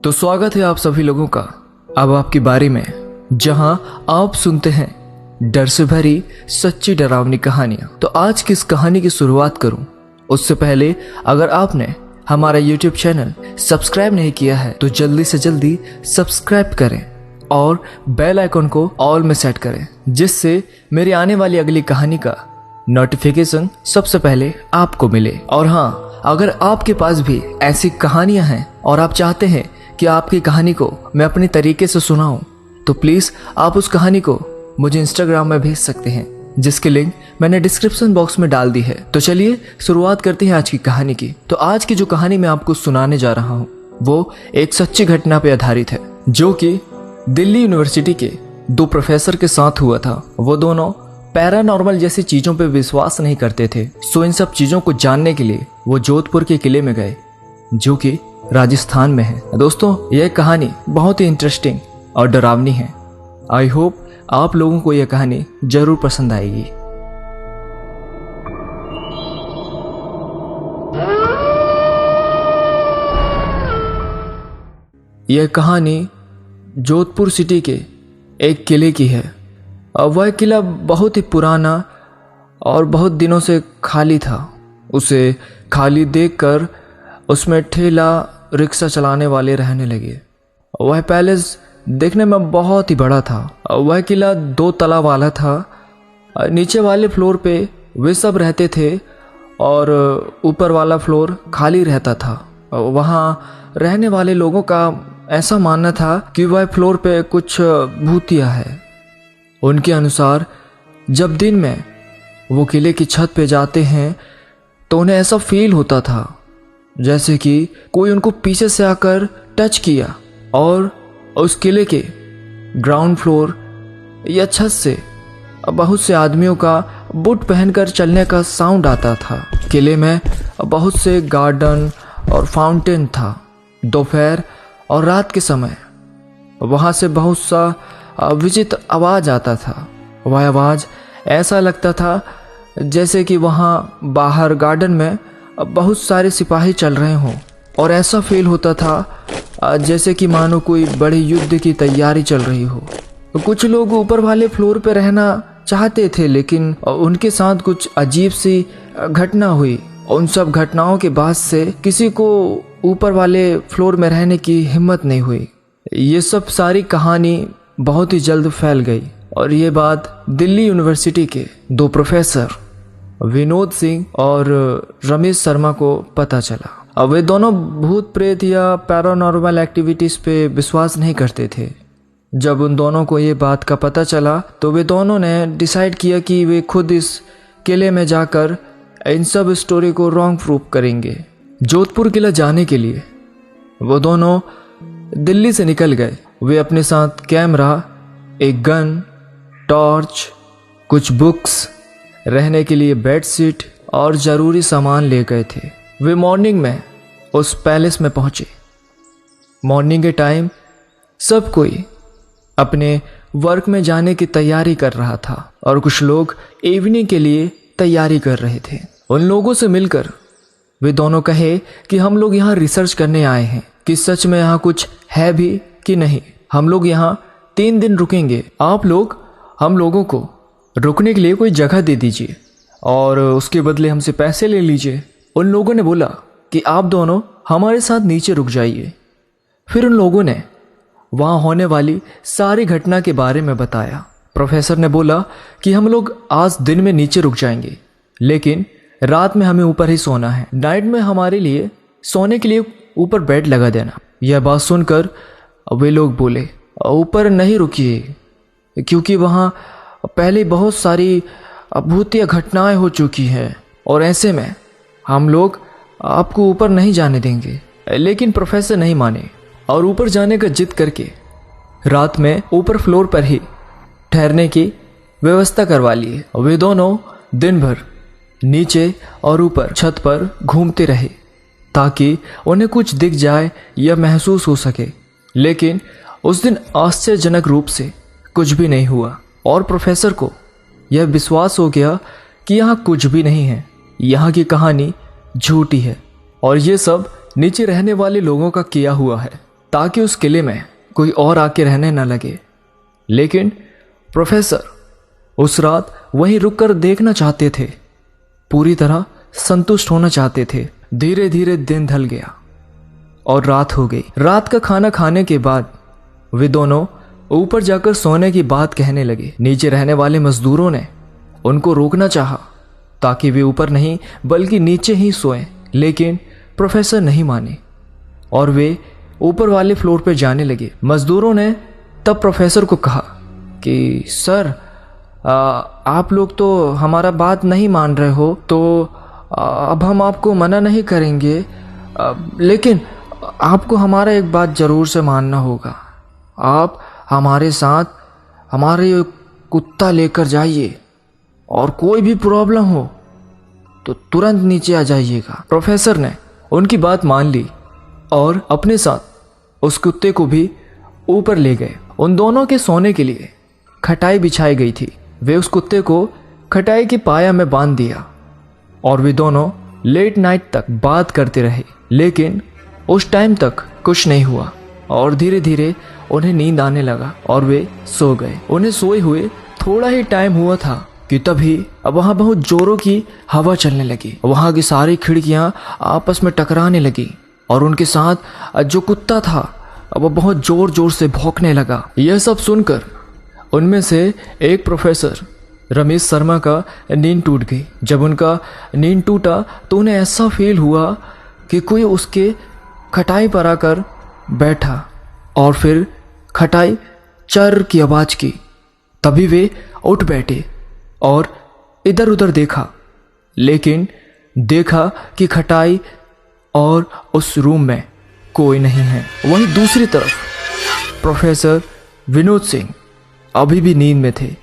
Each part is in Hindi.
तो स्वागत है आप सभी लोगों का अब आपकी बारी में, जहां आप सुनते हैं डर से भरी सच्ची डरावनी कहानियां। तो आज किस कहानी की शुरुआत करूं उससे पहले अगर आपने हमारा YouTube चैनल सब्सक्राइब नहीं किया है तो जल्दी से जल्दी सब्सक्राइब करें और बेल आइकन को ऑल में सेट करें, जिससे मेरी आने वाली अगली कहानी का नोटिफिकेशन सबसे पहले आपको मिले। और हाँ, अगर आपके पास भी ऐसी कहानियां हैं और आप चाहते हैं कि आपकी कहानी को मैं अपने तरीके से सुनाऊं, तो प्लीज आप उस कहानी को मुझे इंस्टाग्राम में भेज सकते हैं, जिसकी लिंक मैंने डिस्क्रिप्शन बॉक्स में डाल दी है। तो चलिए शुरुआत करते हैं आज की कहानी की। तो आज की जो कहानी मैं आपको सुनाने जा रहा हूँ वो एक सच्ची घटना पे आधारित है, जो कि दिल्ली यूनिवर्सिटी के दो प्रोफेसर के साथ हुआ था। वो दोनों पैरानॉर्मल जैसी चीजों पे विश्वास नहीं करते थे। सो इन सब चीजों को जानने के लिए वो जोधपुर के किले में गए, जो कि राजस्थान में है। दोस्तों, यह कहानी बहुत ही इंटरेस्टिंग और डरावनी है। आई होप आप लोगों को यह कहानी जरूर पसंद आएगी। यह कहानी जोधपुर सिटी के एक किले की है। वह किला बहुत ही पुराना और बहुत दिनों से खाली था। उसे खाली देखकर उसमें ठेला रिक्शा चलाने वाले रहने लगे। वह पैलेस देखने में बहुत ही बड़ा था। वह किला 2 तला वाला था। नीचे वाले फ्लोर पे वे सब रहते थे और ऊपर वाला फ्लोर खाली रहता था। वहाँ रहने वाले लोगों का ऐसा मानना था कि वह फ्लोर पे कुछ भूतिया है। उनके अनुसार जब दिन में वो किले की छत पे जाते हैं तो उन्हें ऐसा फील होता था जैसे कि कोई उनको पीछे से आकर टच किया, और उस किले के ग्राउंड फ्लोर या छत से बहुत से आदमियों का बूट पहनकर चलने का साउंड आता था। किले में बहुत से गार्डन और फाउंटेन था। दोपहर और रात के समय वहाँ से बहुत सा विचित्र आवाज आता था। वह आवाज ऐसा लगता था जैसे कि वहाँ बाहर गार्डन में बहुत सारे सिपाही चल रहे हों, और ऐसा फील होता था जैसे कि मानो कोई बड़े युद्ध की तैयारी चल रही हो। कुछ लोग ऊपर वाले फ्लोर पर रहना चाहते थे, लेकिन उनके साथ कुछ अजीब सी घटना हुई। उन सब घटनाओं के बाद से किसी को ऊपर वाले फ्लोर में रहने की हिम्मत नहीं हुई। ये सब सारी कहानी बहुत ही जल्द फैल गई, और ये बात दिल्ली यूनिवर्सिटी के 2 प्रोफेसर विनोद सिंह और रमेश शर्मा को पता चला। अब वे दोनों भूत प्रेत या पैरानॉर्मल एक्टिविटीज पे विश्वास नहीं करते थे। जब उन दोनों को ये बात का पता चला तो वे दोनों ने डिसाइड किया कि वे खुद इस किले में जाकर इन सब स्टोरी को रॉन्ग प्रूफ करेंगे। जोधपुर किला जाने के लिए वो दोनों दिल्ली से निकल गए। वे अपने साथ कैमरा, एक गन, टॉर्च, कुछ बुक्स, रहने के लिए बेडशीट और ज़रूरी सामान ले गए थे। वे मॉर्निंग में उस पैलेस में पहुंचे। मॉर्निंग के टाइम सब कोई अपने वर्क में जाने की तैयारी कर रहा था, और कुछ लोग इवनिंग के लिए तैयारी कर रहे थे। उन लोगों से मिलकर वे दोनों कहे कि हम लोग यहाँ रिसर्च करने आए हैं कि सच में यहाँ कुछ है भी कि नहीं। हम लोग यहाँ 3 दिन रुकेंगे। आप लोग हम लोगों को रुकने के लिए कोई जगह दे दीजिए और उसके बदले हमसे पैसे ले लीजिए। उन लोगों ने बोला कि आप दोनों हमारे साथ नीचे रुक जाइए। फिर उन लोगों ने वहाँ होने वाली सारी घटना के बारे में बताया। प्रोफेसर ने बोला कि हम लोग आज दिन में नीचे रुक जाएंगे, लेकिन रात में हमें ऊपर ही सोना है। नाइट में हमारे लिए सोने के लिए ऊपर बेड लगा देना। यह बात सुनकर वे लोग बोले, ऊपर नहीं रुकिए, क्योंकि वहाँ पहले बहुत सारी भूतिया घटनाएं हो चुकी हैं, और ऐसे में हम लोग आपको ऊपर नहीं जाने देंगे। लेकिन प्रोफेसर नहीं माने और ऊपर जाने का जिद करके रात में ऊपर फ्लोर पर ही ठहरने की व्यवस्था करवा लिए। वे दोनों दिन भर नीचे और ऊपर छत पर घूमते रहे ताकि उन्हें कुछ दिख जाए या महसूस हो सके। लेकिन उस दिन आश्चर्यजनक रूप से कुछ भी नहीं हुआ, और प्रोफेसर को यह विश्वास हो गया कि यहाँ कुछ भी नहीं है। यहाँ की कहानी झूठी है और ये सब नीचे रहने वाले लोगों का किया हुआ है। ताकि उस किले में कोई और आके रहने न लगे। लेकिन प्रोफेसर उस रात वहीं रुककर देखना चाहते थे, पूरी तरह संतुष्ट होना चाहते थे। धीरे धीरे दिन ढल गया और रात हो गई। रात का खाना खाने के बाद वे दोनों ऊपर जाकर सोने की बात कहने लगे। नीचे रहने वाले मजदूरों ने उनको रोकना चाहा ताकि वे ऊपर नहीं बल्कि नीचे ही सोएं, लेकिन प्रोफेसर नहीं माने और वे ऊपर वाले फ्लोर पर जाने लगे। मजदूरों ने तब प्रोफेसर को कहा कि सर, आप लोग तो हमारा बात नहीं मान रहे हो, तो अब हम आपको मना नहीं करेंगे, लेकिन आपको हमारा एक बात ज़रूर से मानना होगा। आप हमारे साथ हमारे कुत्ता लेकर जाइए और कोई भी प्रॉब्लम हो तो तुरंत नीचे आ जाइएगा। प्रोफेसर ने उनकी बात मान ली और अपने साथ उस कुत्ते को भी ऊपर ले गए। उन दोनों के सोने के लिए खटाई बिछाई गई थी। वे उस कुत्ते को खटाई की पाया में बांध दिया और वे दोनों लेट नाइट तक बात करते रहे, लेकिन उस टाइम तक कुछ नहीं हुआ और धीरे धीरे उन्हें नींद आने लगा और वे सो गए। उन्हें सोए हुए थोड़ा ही टाइम हुआ था कि तभी वहां बहुत जोरों की हवा चलने लगी। वहां की सारी खिड़कियां आपस में टकराने लगी और उनके साथ जो कुत्ता था वो बहुत जोर जोर से भौंकने लगा। यह सब सुनकर उनमें से एक प्रोफेसर रमेश शर्मा का नींद टूट गई। जब उनका नींद टूटा तो उन्हें ऐसा फील हुआ कि कोई उसके खटाई पर आकर बैठा और फिर खटाई चर की आवाज की। तभी वे उठ बैठे और इधर उधर देखा, लेकिन देखा कि खटाई और उस रूम में कोई नहीं है। वहीं दूसरी तरफ प्रोफेसर विनोद सिंह अभी भी नींद में थे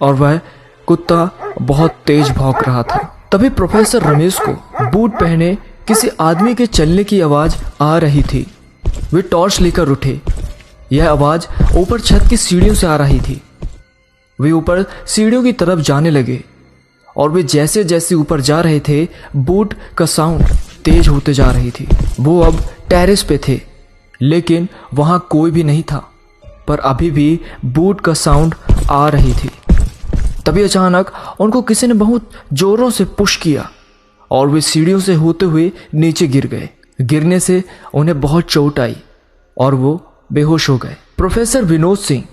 और वह कुत्ता बहुत तेज भौंक रहा था। तभी प्रोफेसर रमेश को बूट पहने किसी आदमी के चलने की आवाज आ रही थी। वे टॉर्च लेकर उठे। यह आवाज ऊपर छत की सीढ़ियों से आ रही थी। वे ऊपर सीढ़ियों की तरफ जाने लगे और वे जैसे जैसे ऊपर जा रहे थे बूट का साउंड तेज होते जा रही थी। वो अब टेरेस पे थे, लेकिन वहां कोई भी नहीं था, पर अभी भी बूट का साउंड आ रही थी। तभी अचानक उनको किसी ने बहुत जोरों से पुश किया और वे सीढ़ियों से होते हुए नीचे गिर गए। गिरने से उन्हें बहुत चोट आई और वो बेहोश हो गए। प्रोफेसर विनोद सिंह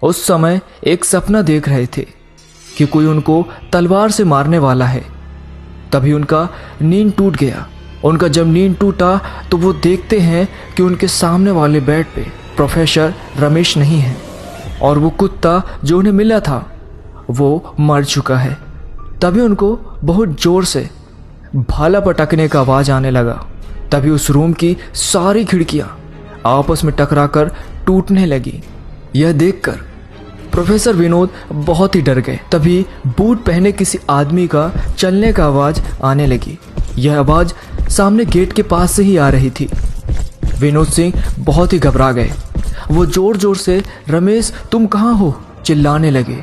उस समय एक सपना देख रहे थे कि कोई उनको तलवार से मारने वाला है। तभी उनका नींद टूट गया। उनका जब नींद टूटा तो वो देखते हैं कि उनके सामने वाले बेड पे प्रोफेसर रमेश नहीं है और वो कुत्ता जो उन्हें मिला था वो मर चुका है। तभी उनको बहुत जोर से भाला पटकने का आवाज आने लगा। तभी उस रूम की सारी खिड़कियां आपस में टकराकर टूटने लगी। यह देखकर प्रोफेसर विनोद बहुत ही डर गए। तभी बूट पहने किसी आदमी का चलने का आवाज आने लगी। यह आवाज सामने गेट के पास से ही आ रही थी। विनोद सिंह बहुत ही घबरा गए। वो जोर जोर से रमेश तुम कहाँ हो चिल्लाने लगे,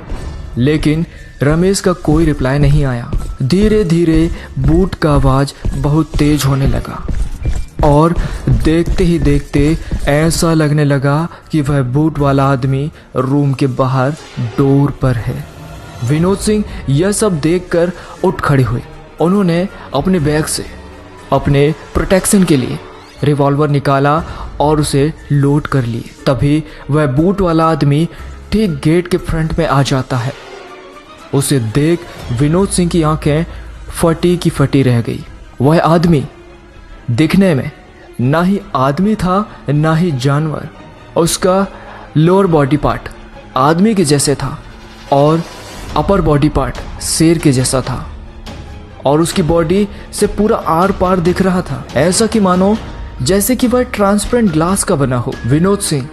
लेकिन रमेश का कोई रिप्लाई नहीं आया। धीरे धीरे बूट का आवाज बहुत तेज होने लगा और देखते ही देखते ऐसा लगने लगा कि वह बूट वाला आदमी रूम के बाहर डोर पर है। विनोद सिंह यह सब देखकर उठ खड़े हुए। उन्होंने अपने बैग से अपने प्रोटेक्शन के लिए रिवॉल्वर निकाला और उसे लोड कर लिए। तभी वह बूट वाला आदमी ठीक गेट के फ्रंट में आ जाता है। उसे देख विनोद सिंह की आंखें फटी की फटी रह गई। वह आदमी दिखने में ना ही आदमी था ना ही जानवर। उसका लोअर बॉडी पार्ट आदमी के जैसे था और अपर बॉडी पार्ट शेर के जैसा था और उसकी बॉडी से पूरा आर पार दिख रहा था, ऐसा कि मानो जैसे कि वह ट्रांसपेरेंट ग्लास का बना हो। विनोद सिंह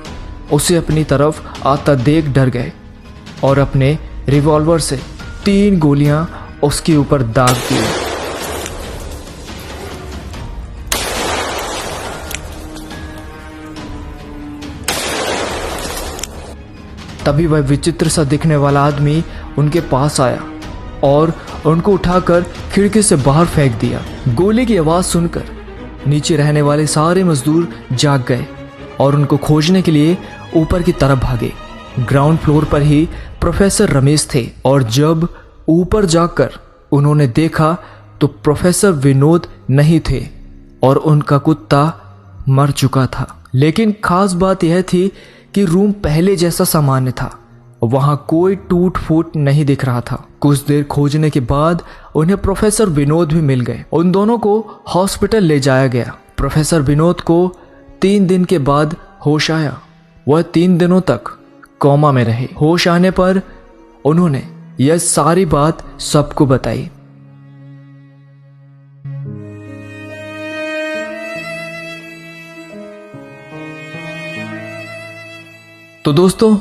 उसे अपनी तरफ आता देख डर गए और अपने रिवॉल्वर से 3 गोलियां उसके ऊपर दाग दी। तभी वह विचित्र सा दिखने वाला आदमी उनके पास आया और उनको उठाकर खिड़की से बाहर फेंक दिया। गोली की आवाज सुनकर नीचे रहने वाले सारे मजदूर जाग गए और उनको खोजने के लिए ऊपर की तरफ भागे। ग्राउंड फ्लोर पर ही प्रोफेसर रमेश थे और जब ऊपर जाकर उन्होंने देखा तो प्रोफेसर विनोद नहीं थे और उनका कुत्ता मर चुका था। लेकिन खास बात यह थी कि रूम पहले जैसा सामान्य था, वहां कोई टूट फूट नहीं दिख रहा था। कुछ देर खोजने के बाद उन्हें प्रोफेसर विनोद भी मिल गए। उन दोनों को हॉस्पिटल ले जाया गया। प्रोफेसर विनोद को 3 दिन के बाद होश आया। वह 3 दिनों तक कोमा में रहे। होश आने पर उन्होंने यह सारी बात सबको बताई। तो दोस्तों,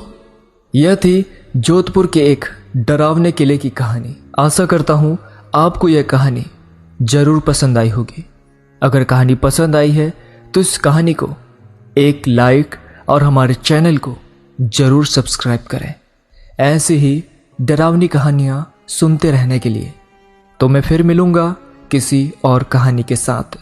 यह थी जोधपुर के एक डरावने किले की कहानी। आशा करता हूं आपको यह कहानी जरूर पसंद आई होगी। अगर कहानी पसंद आई है तो इस कहानी को एक लाइक और हमारे चैनल को जरूर सब्सक्राइब करें ऐसे ही डरावनी कहानियां सुनते रहने के लिए। तो मैं फिर मिलूंगा किसी और कहानी के साथ।